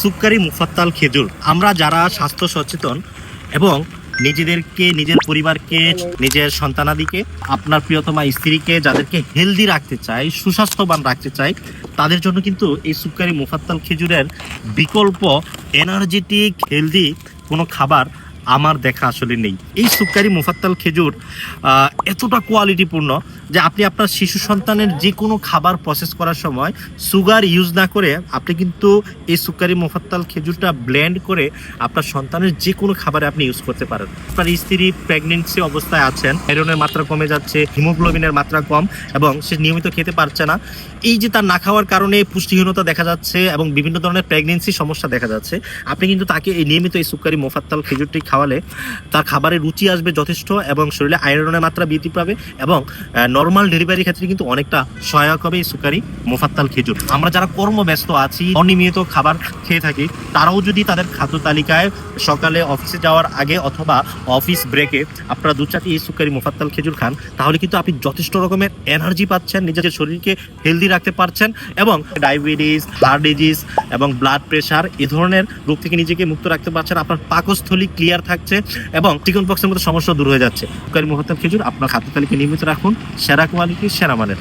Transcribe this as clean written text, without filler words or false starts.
সুক্কারি মুফাত্তাল খেজুর। আমরা যারা স্বাস্থ্য সচেতন এবং নিজেদেরকে, নিজের পরিবারকে, নিজের সন্তানাদিকে, আপনার প্রিয়তমা স্ত্রীকে যাদেরকে হেলদি রাখতে চাই, সুস্বাস্থ্যবান রাখতে চাই, তাদের জন্য কিন্তু এই সুক্কারি মুফাত্তাল খেজুরের বিকল্প এনার্জেটিক হেলদি কোনো খাবার আমার দেখা আসলে নেই। এই সুক্কারি মুফাত্তাল খেজুর এতটা কোয়ালিটিপূর্ণ যে আপনি আপনার শিশু সন্তানের যে কোনো খাবার প্রসেস করার সময় সুগার ইউজ না করে আপনি কিন্তু এই সুক্কারি মুফাত্তাল খেজুরটা ব্লেন্ড করে আপনার সন্তানের যে কোনো খাবারে আপনি ইউজ করতে পারেন। আপনার স্ত্রী প্রেগনেন্সি অবস্থায় আছেন, আয়রনের মাত্রা কমে যাচ্ছে, হিমোগ্লোবিনের মাত্রা কম এবং সে নিয়মিত খেতে পারছে না, এই যে তার না খাওয়ার কারণে পুষ্টিহীনতা দেখা যাচ্ছে এবং বিভিন্ন ধরনের প্রেগনেন্সি সমস্যা দেখা যাচ্ছে, আপনি কিন্তু তাকে এই নিয়মিত এই সুক্কারি মুফাত্তাল খেজুরটি খাওয়ালে তার খাবারের রুচি আসবে যথেষ্ট এবং শরীরে আয়রনের মাত্রা বৃদ্ধি পাবে এবং নর্মাল ডেলিভারির ক্ষেত্রে কিন্তু অনেকটা সহায়ক হবে এই সুক্কারি মুফাত্তাল খেজুর। আমরা যারা কর্মব্যস্ত আছি, অনিয়মিত খাবার খেয়ে থাকি, তারাও যদি তাদের খাদ্য তালিকায় সকালে অফিসে যাওয়ার আগে অথবা অফিস ব্রেকে আপনারা 2-4টি এই সুক্কারি মুফাত্তাল খেজুর খান, তাহলে কিন্তু আপনি যথেষ্ট রকমের এনার্জি পাচ্ছেন, নিজের শরীরকে হেলদি রাখতে পারছেন এবং ডায়াবেটিস, হার্ট ডিজিজ এবং ব্লাড প্রেশার এই ধরনের রোগ থেকে নিজেকে মুক্ত রাখতে পারছেন। আপনার পাকস্থলী ক্লিয়ার থাকছে এবং চিকেন পক্সের মতো সমস্যা দূর হয়ে যাচ্ছে। সুক্কারি মুফাত্তাল খেজুর আপনার খাদ্য তালিকায় নিয়মিত রাখুন, সেরা কোয়ালিটি, সেরা মানের।